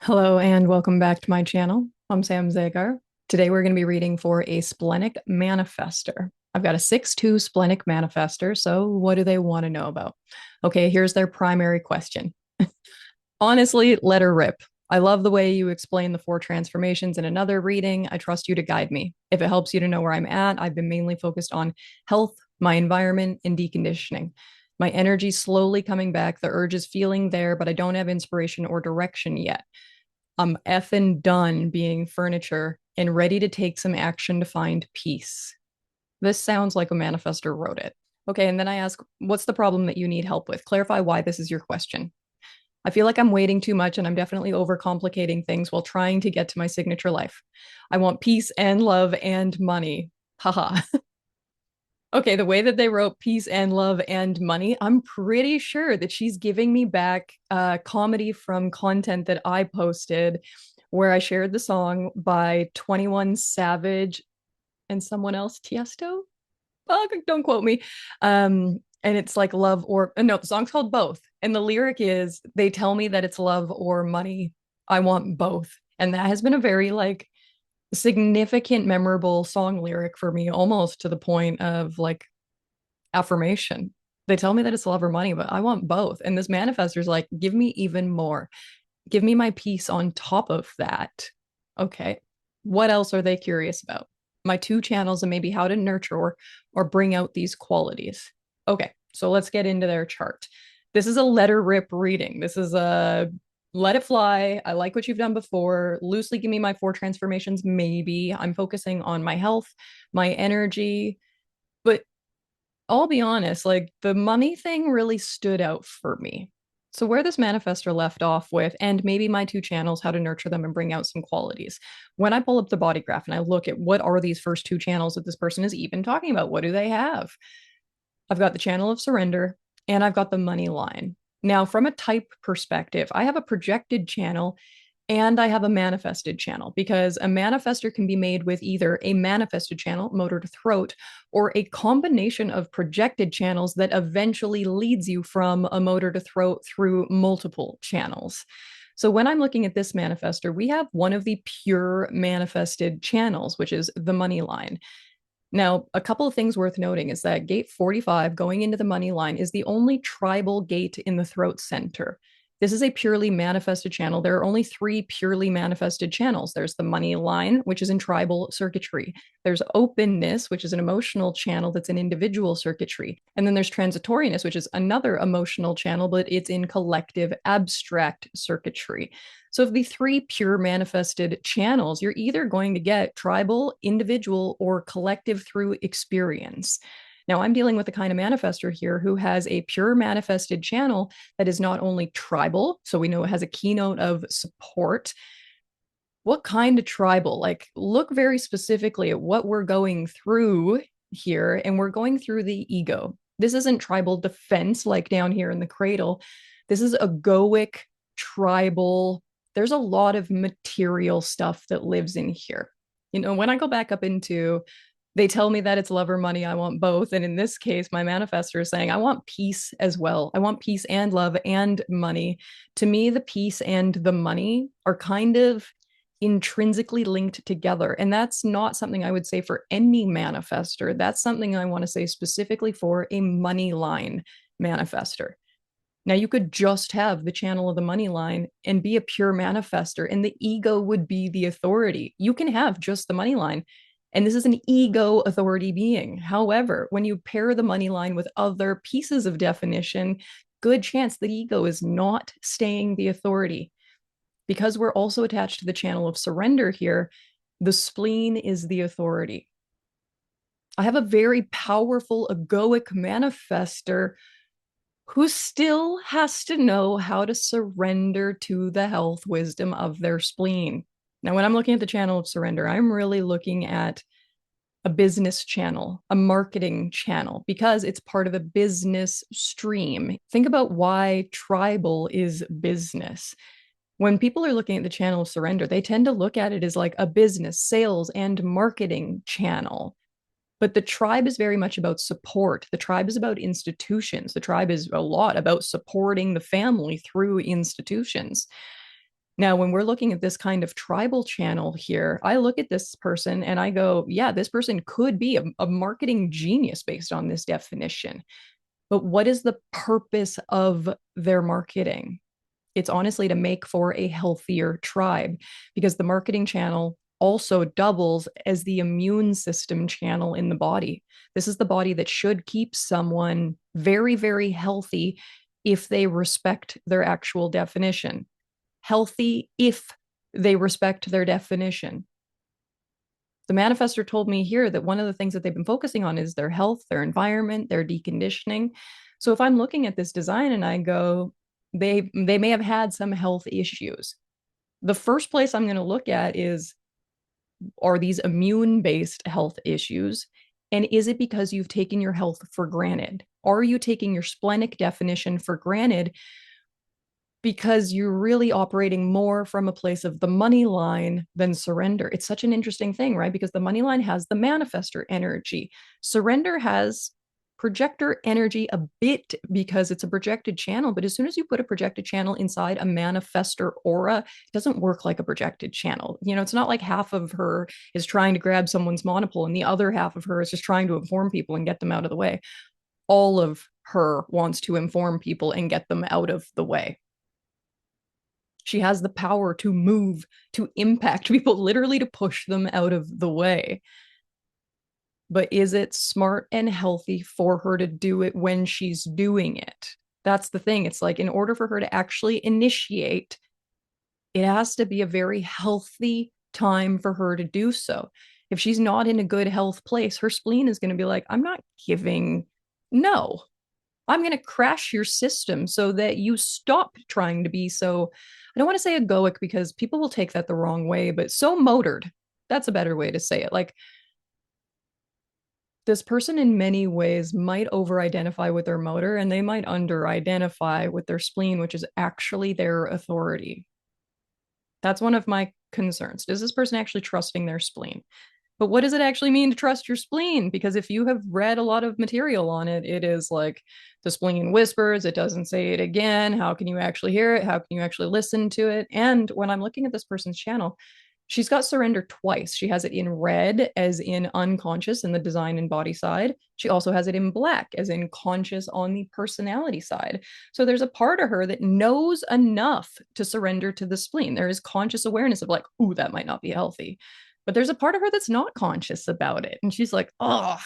Hello and welcome back to my channel. I'm Sam Zagar. Today we're going to be reading for a Splenic Manifestor. I've got a 6-2 Splenic Manifestor, so what do they want to know about? Okay, here's their primary question. Honestly, let her rip. I love the way you explain the four transformations in another reading. I trust you to guide me. If it helps you to know where I'm at, I've been mainly focused on health, my environment, and deconditioning. My energy's slowly coming back. The urge is feeling there, but I don't have inspiration or direction yet. I'm effing done being furniture and ready to take some action to find peace. This sounds like a manifestor wrote it. Okay, and then I ask, what's the problem that you need help with? Clarify why this is your question. I feel like I'm waiting too much and I'm definitely overcomplicating things while trying to get to my signature life. I want peace and love and money. Haha. Okay, the way that they wrote peace and love and money, I'm pretty sure that she's giving me back comedy from content that I posted where I shared the song by 21 Savage and someone else, Tiesto? Don't quote me. And it's like love or no, the song's called Both. And the lyric is they tell me that it's love or money. I want both. And that has been a very like significant, memorable song lyric for me, almost to the point of like affirmation. They tell me that it's love or money, but I want both. And this manifestor's like, give me even more. Give me my peace on top of that. Okay. What else are they curious about? My two channels and maybe how to nurture or bring out these qualities. Okay. So let's get into their chart. This is a letter rip reading. This is a let it fly. I like what you've done before. Loosely give me my four transformations. Maybe I'm focusing on my health, my energy, but I'll be honest, like the money thing really stood out for me. So, where this manifestor left off with, and maybe my two channels, how to nurture them and bring out some qualities. When I pull up the body graph and I look at what are these first two channels that this person is even talking about, what do they have? I've got the channel of surrender and I've got the money line. Now, from a type perspective, I have a projected channel and I have a manifested channel because a manifestor can be made with either a manifested channel, motor to throat, or a combination of projected channels that eventually leads you from a motor to throat through multiple channels. So when I'm looking at this manifestor, we have one of the pure manifested channels, which is the money line. Now, a couple of things worth noting is that gate 45 going into the money line is the only tribal gate in the throat center. This is a purely manifested channel. There are only three purely manifested channels. There's the money line, which is in tribal circuitry. There's openness, which is an emotional channel that's in individual circuitry. And then there's transitoriness, which is another emotional channel, but it's in collective abstract circuitry. So, of the three pure manifested channels, you're either going to get tribal, individual, or collective through experience. Now, I'm dealing with the kind of manifestor here who has a pure manifested channel that is not only tribal, so we know it has a keynote of support. What kind of tribal? Like, look very specifically at what we're going through here, and we're going through the ego. This isn't tribal defense like down here in the cradle. This is egoic, tribal. There's a lot of material stuff that lives in here. You know, when I go back up into they tell me that it's love or money. I want both. And in this case, my manifestor is saying, I want peace as well. I want peace and love and money. To me, the peace and the money are kind of intrinsically linked together. And that's not something I would say for any manifestor. That's something I want to say specifically for a money line manifestor. Now, you could just have the channel of the money line and be a pure manifestor, and the ego would be the authority. You can have just the money line and this is an ego authority being. However, when you pair the money line with other pieces of definition, good chance the ego is not staying the authority. Because we're also attached to the channel of surrender here, the spleen is the authority. I have a very powerful egoic manifestor who still has to know how to surrender to the health wisdom of their spleen. Now, when I'm looking at the channel of surrender, I'm really looking at a business channel, a marketing channel, because it's part of a business stream. Think about why tribal is business. When people are looking at the channel of surrender, they tend to look at it as like a business, sales, and marketing channel. But the tribe is very much about support. The tribe is about institutions. The tribe is a lot about supporting the family through institutions. Now, when we're looking at this kind of tribal channel here, I look at this person and I go, yeah, this person could be a marketing genius based on this definition. But what is the purpose of their marketing? It's honestly to make for a healthier tribe, because the marketing channel also doubles as the immune system channel in the body. This is the body that should keep someone very, very healthy if they respect their actual definition. Healthy if they respect their definition. The manifestor told me here that one of the things that they've been focusing on is their health, their environment, their deconditioning. So if I'm looking at this design and I go, they may have had some health issues. The first place I'm going to look at is, are these immune-based health issues? And is it because you've taken your health for granted? Are you taking your splenic definition for granted because you're really operating more from a place of the money line than surrender? It's such an interesting thing, right? Because the money line has the manifestor energy. Surrender has projector energy a bit because it's a projected channel. But as soon as you put a projected channel inside a manifestor aura, it doesn't work like a projected channel. You know, it's not like half of her is trying to grab someone's monopole and the other half of her is just trying to inform people and get them out of the way. All of her wants to inform people and get them out of the way. She has the power to move, to impact people, literally to push them out of the way. But is it smart and healthy for her to do it when she's doing it? That's the thing. It's like, in order for her to actually initiate, it has to be a very healthy time for her to do so. If she's not in a good health place, her spleen is going to be like, I'm not giving, no, I'm going to crash your system so that you stop trying to be so, I don't want to say egoic because people will take that the wrong way, but so motored. That's a better way to say it. Like, this person in many ways might over identify with their motor and they might under identify with their spleen, which is actually their authority. That's one of my concerns. Is this person actually trusting their spleen? But what does it actually mean to trust your spleen? Because if you have read a lot of material on it, it is like the spleen whispers, it doesn't say it again. How can you actually hear it? How can you actually listen to it? And when I'm looking at this person's channel, she's got surrender twice. She has it in red, as in unconscious in the design and body side. She also has it in black, as in conscious on the personality side. So there's a part of her that knows enough to surrender to the spleen. There is conscious awareness of like, ooh, that might not be healthy. But there's a part of her that's not conscious about it. And she's like, oh,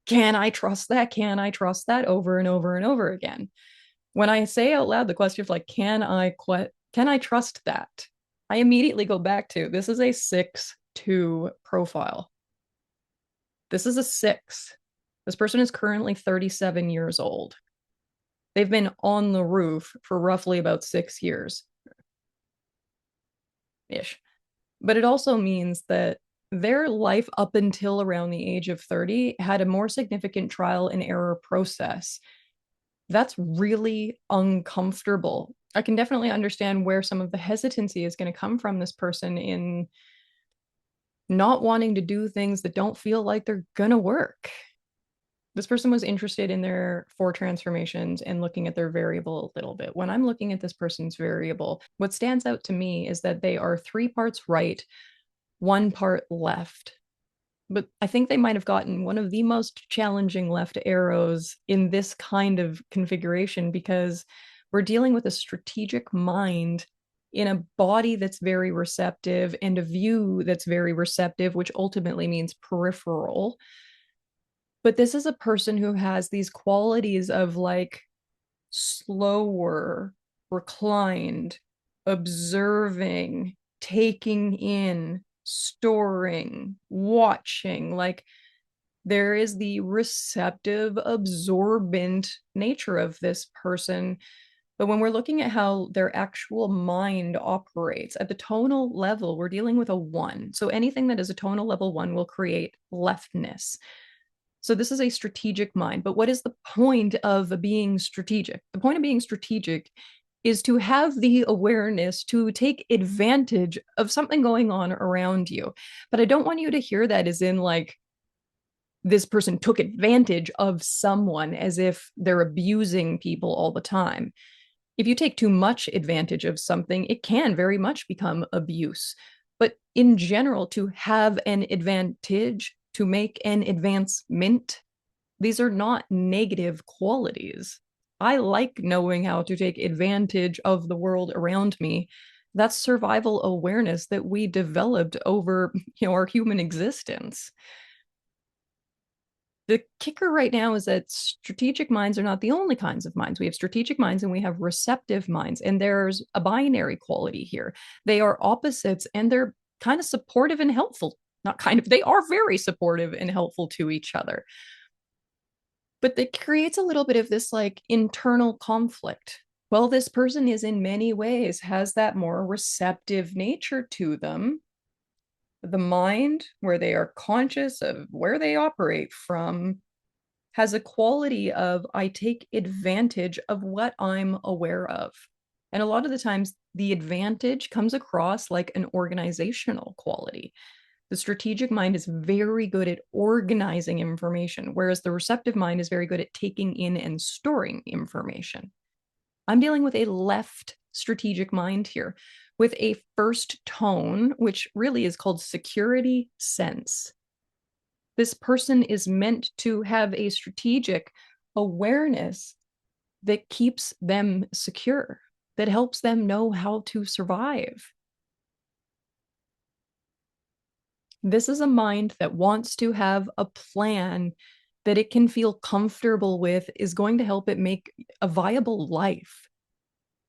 can I trust that? Can I trust that? Over and over and over again. When I say out loud the question of like, can I trust that? I immediately go back to, this is a 6-2 profile. This is a 6. This person is currently 37 years old. They've been on the roof for roughly about 6 years ish. But it also means that their life up until around the age of 30 had a more significant trial and error process. That's really uncomfortable. I can definitely understand where some of the hesitancy is going to come from this person in not wanting to do things that don't feel like they're going to work. This person was interested in their 4 transformations and looking at their variable a little bit. When I'm looking at this person's variable, what stands out to me is that they are 3 parts right, 1 part left. But I think they might have gotten one of the most challenging left arrows in this kind of configuration, because we're dealing with a strategic mind in a body that's very receptive and a view that's very receptive, which ultimately means peripheral. But this is a person who has these qualities of like slower, reclined, observing, taking in, storing, watching. Like, there is the receptive, absorbent nature of this person. But when we're looking at how their actual mind operates at the tonal level, we're dealing with a 1. So anything that is a tonal level 1 will create leftness. So this is a strategic mind. But what is the point of being strategic? The point of being strategic is to have the awareness to take advantage of something going on around you. But I don't want you to hear that as in like, this person took advantage of someone, as if they're abusing people all the time. If you take too much advantage of something, it can very much become abuse. But in general, to have an advantage, to make an advancement, these are not negative qualities. I like knowing how to take advantage of the world around me. That's survival awareness that we developed over, our human existence. The kicker right now is that strategic minds are not the only kinds of minds. We have strategic minds and we have receptive minds, and there's a binary quality here. They are opposites and they're kind of supportive and helpful. Not kind of, they are very supportive and helpful to each other. But it creates a little bit of this like internal conflict. Well, this person is in many ways has that more receptive nature to them. The mind, where they are conscious of where they operate from, has a quality of I take advantage of what I'm aware of. And a lot of the times, the advantage comes across like an organizational quality. The strategic mind is very good at organizing information, whereas the receptive mind is very good at taking in and storing information. I'm dealing with a left strategic mind here with a first tone, which really is called security sense. This person is meant to have a strategic awareness that keeps them secure, that helps them know how to survive. This is a mind that wants to have a plan that it can feel comfortable with, is going to help it make a viable life.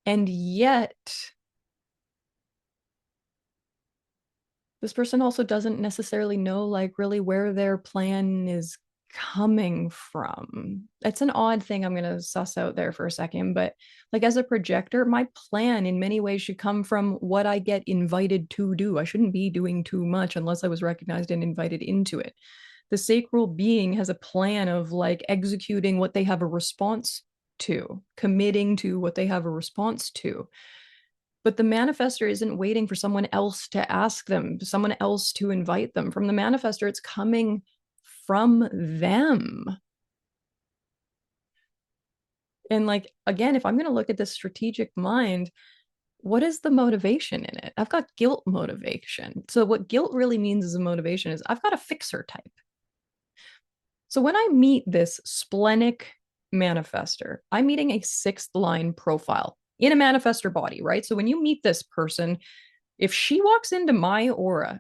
And yet, this person also doesn't necessarily know like really where their plan is coming from. It's an odd thing I'm going to suss out there for a second, but like as a projector, my plan in many ways should come from what I get invited to do. I shouldn't be doing too much unless I was recognized and invited into it. The sacral being has a plan of like executing what they have a response to, committing to what they have a response to. But the manifestor isn't waiting for someone else to ask them, someone else to invite them. From the manifestor, it's coming from them. And like, again, if I'm going to look at this strategic mind, what is the motivation in it? I've got guilt motivation. So what guilt really means as a motivation is I've got a fixer type. So when I meet this splenic manifestor, I'm meeting a sixth line profile in a manifestor body, right? So when you meet this person, if she walks into my aura,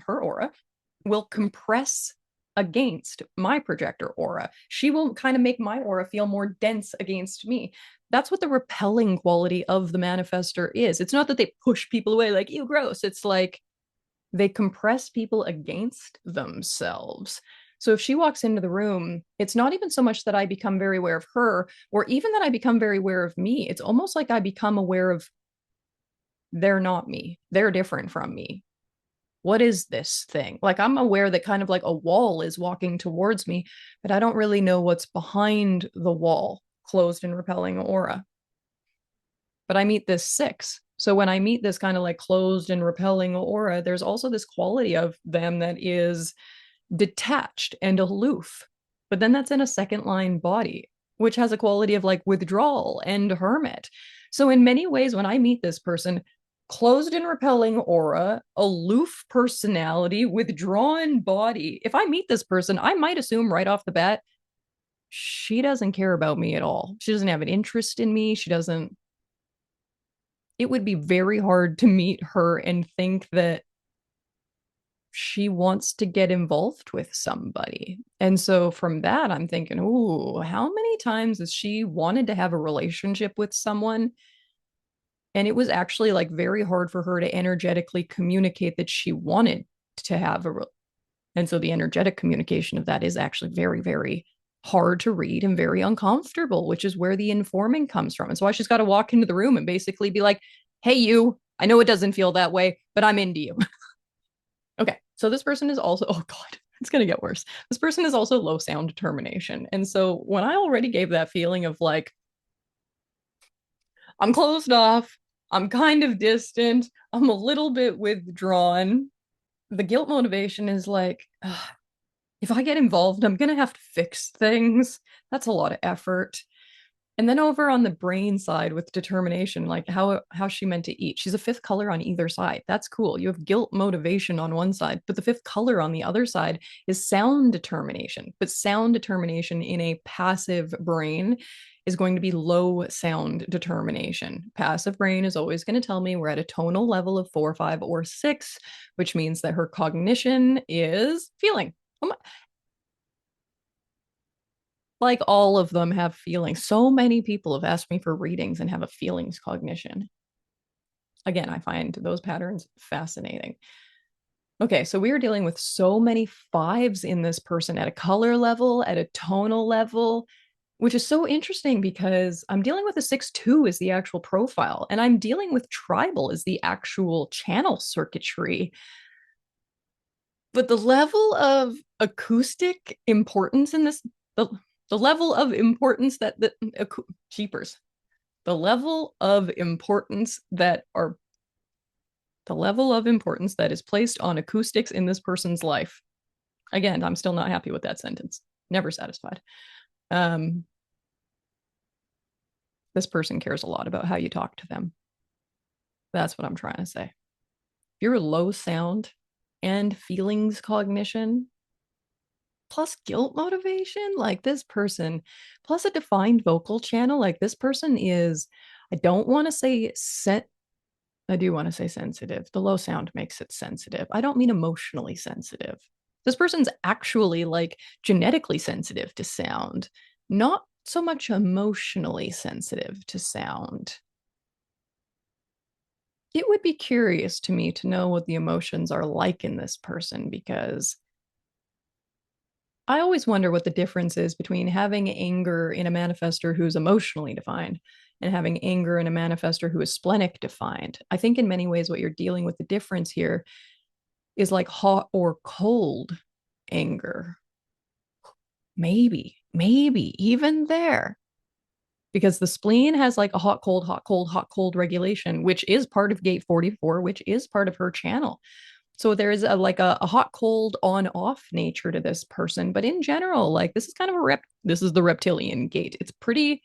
her aura will compress against my projector aura. She will kind of make my aura feel more dense against me. That's what the repelling quality of the manifestor is. It's not that they push people away like, ew, gross. It's like they compress people against themselves. So if she walks into the room, it's not even so much that I become very aware of her or even that I become very aware of me. It's almost like I become aware of they're not me. They're different from me. What is this thing? Like I'm aware that kind of like a wall is walking towards me, but I don't really know what's behind the wall, closed and repelling aura. But I meet this six. So when I meet this kind of like closed and repelling aura, there's also this quality of them that is detached and aloof. But then that's in a second line body, which has a quality of like withdrawal and hermit. So in many ways, when I meet this person, closed and repelling aura, aloof personality, withdrawn body, if I meet this person, I might assume right off the bat, she doesn't care about me at all. She doesn't have an interest in me. She doesn't. It would be very hard to meet her and think that she wants to get involved with somebody. And so from that, I'm thinking, ooh, how many times has she wanted to have a relationship with someone? And it was actually like very hard for her to energetically communicate that she wanted to have and so the energetic communication of that is actually very, very hard to read and very uncomfortable, which is where the informing comes from. And so why she's got to walk into the room and basically be like, hey, you, I know it doesn't feel that way, but I'm into you. Okay, so this person is also, oh God, it's going to get worse. This person is also low sound determination. And so when I already gave that feeling of like, I'm closed off, I'm kind of distant, I'm a little bit withdrawn, the guilt motivation is like, if I get involved, I'm going to have to fix things. That's a lot of effort. And then over on the brain side with determination, like how she meant to eat. She's a fifth color on either side. That's cool. You have guilt motivation on one side, but the fifth color on the other side is sound determination. But sound determination in a passive brain is going to be low sound determination. Passive brain is always going to tell me we're at a tonal level of 4, 5, or 6, which means that her cognition is feeling. Like all of them have feelings. So many people have asked me for readings and have a feelings cognition. Again, I find those patterns fascinating. Okay, so we are dealing with so many fives in this person at a color level, at a tonal level, which is so interesting because I'm dealing with a 6-2 as the actual profile, and I'm dealing with tribal as the actual channel circuitry. But the level of acoustic importance in this, the level of importance that the cheapers, the level of importance that are the level of importance that is placed on acoustics in this person's life. Again, I'm still not happy with that sentence. Never satisfied. This person cares a lot about how you talk to them. That's what I'm trying to say. If you're low sound and feelings cognition, plus guilt motivation, like this person, plus a defined vocal channel, like this person is, I don't want to say set. I do want to say sensitive. The low sound makes it sensitive. I don't mean emotionally sensitive. This person's actually like genetically sensitive to sound, not so much emotionally sensitive to sound. It would be curious to me to know what the emotions are like in this person because I always wonder what the difference is between having anger in a manifestor who's emotionally defined and having anger in a manifestor who is splenic defined. I think in many ways what you're dealing with the difference here is like hot or cold anger. Maybe even there. Because the spleen has like a hot, cold, hot, cold, hot, cold regulation, which is part of gate 44, which is part of her channel. So there's a hot, cold, on, off nature to this person. But in general, like this is kind of this is the reptilian gate. It's pretty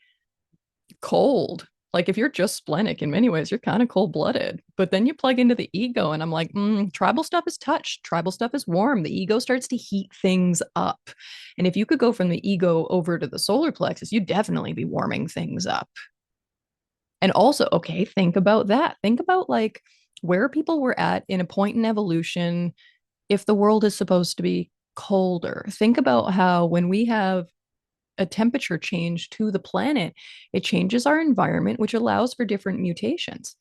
cold. Like if you're just splenic in many ways, you're kind of cold blooded. But then you plug into the ego, and I'm like, tribal stuff is touch. Tribal stuff is warm. The ego starts to heat things up. And if you could go from the ego over to the solar plexus, you'd definitely be warming things up. And also, okay, think about that. Think about like where people were at in a point in evolution if the world is supposed to be colder. Think about how when we have a temperature change to the planet, it changes our environment, which allows for different mutations.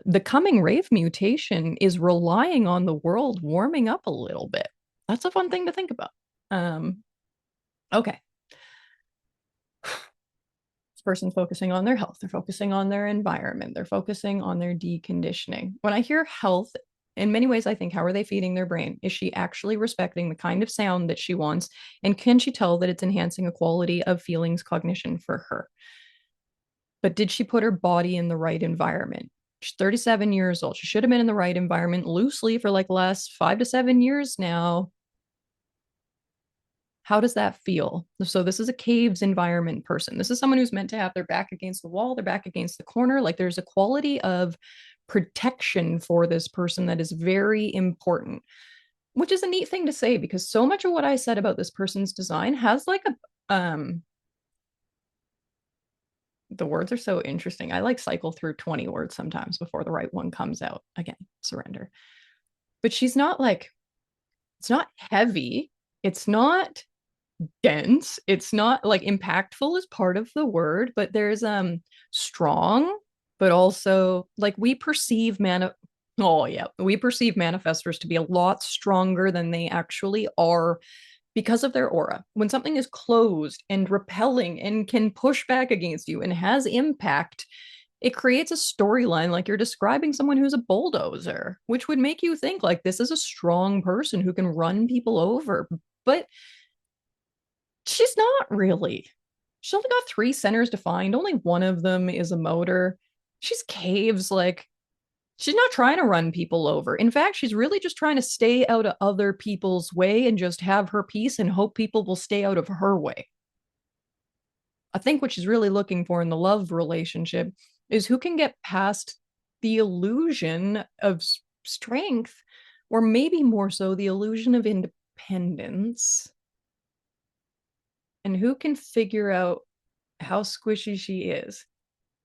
The coming rave mutation is relying on the world warming up a little bit. That's a fun thing to think about. Okay. This person's focusing on their health. They're focusing on their environment. They're focusing on their deconditioning. When I hear health, in many ways, I think, how are they feeding their brain? Is she actually respecting the kind of sound that she wants? And can she tell that it's enhancing a quality of feelings cognition for her? But did she put her body in the right environment? She's 37 years old. She should have been in the right environment loosely for like the last 5 to 7 years now. How does that feel? So this is a caves environment person. This is someone who's meant to have their back against the wall, their back against the corner. Like there's a quality of protection for this person that is very important, which is a neat thing to say because so much of what I said about this person's design has like the words are so interesting. I like cycle through 20 words sometimes before the right one comes out. Again, surrender. But she's not like, it's not heavy. It's not dense. It's not like impactful is part of the word, but there's strong, but also like we perceive we perceive manifestors to be a lot stronger than they actually are because of their aura. When something is closed and repelling and can push back against you and has impact, it creates a storyline like you're describing someone who's a bulldozer, which would make you think like this is a strong person who can run people over. But she's not really. She's only got 3 centers defined. Only one of them is a motor. She's caves. Like, she's not trying to run people over. In fact, she's really just trying to stay out of other people's way and just have her peace and hope people will stay out of her way. I think what she's really looking for in the love relationship is who can get past the illusion of strength, or maybe more so the illusion of independence, and who can figure out how squishy she is.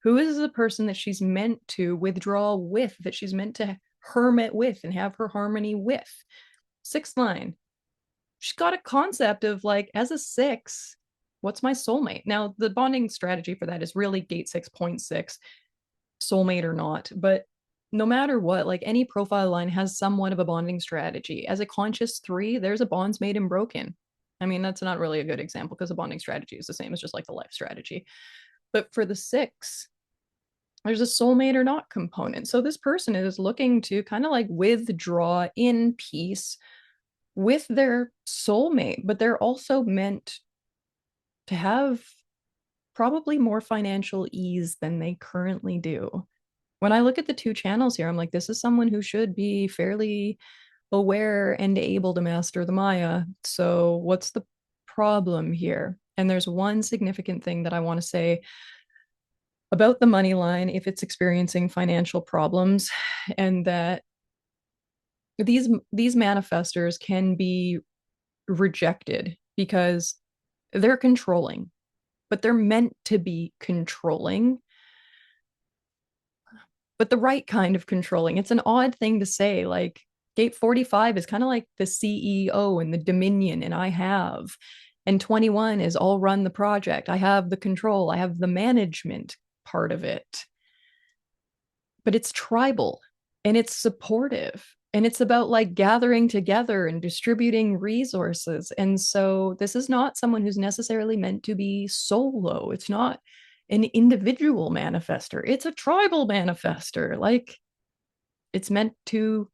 Who is the person that she's meant to withdraw with, that she's meant to hermit with and have her harmony with? Sixth line, she's got a concept of like, as a six, what's my soulmate? Now, the bonding strategy for that is really gate 6.6, soulmate or not. But no matter what, like any profile line has somewhat of a bonding strategy. As a conscious three, there's a bonds made and broken. I mean, that's not really a good example because the bonding strategy is the same as just like the life strategy. But for the six, there's a soulmate or not component. So this person is looking to kind of like withdraw in peace with their soulmate, but they're also meant to have probably more financial ease than they currently do. When I look at the two channels here, I'm like, this is someone who should be fairly aware and able to master the Maya. So what's the problem here? And there's one significant thing that I want to say about the money line if it's experiencing financial problems, and that these manifestors can be rejected because they're controlling, but they're meant to be controlling, but the right kind of controlling. It's an odd thing to say. Like, gate 45 is kind of like the CEO and the dominion, and I have. And 21 is I'll run the project. I have the control, I have the management part of it. But it's tribal and it's supportive. And it's about like gathering together and distributing resources. And so this is not someone who's necessarily meant to be solo. It's not an individual manifestor. It's a tribal manifestor. Like, it's meant to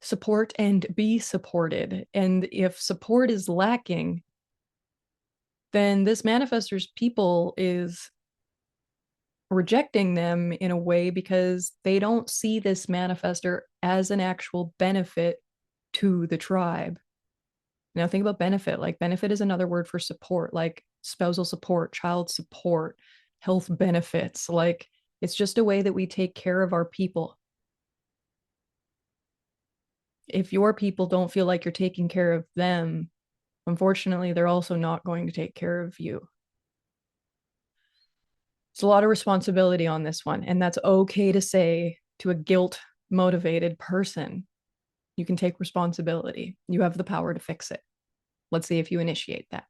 support and be supported. And if support is lacking, then this manifestor's people is rejecting them in a way because they don't see this manifestor as an actual benefit to the tribe. Now think about benefit. Like, benefit is another word for support, like spousal support, child support, health benefits. Like, it's just a way that we take care of our people. If your people don't feel like you're taking care of them, unfortunately, they're also not going to take care of you. It's a lot of responsibility on this one, and that's okay to say to a guilt motivated person. You can take responsibility. You have the power to fix it. Let's see if you initiate that.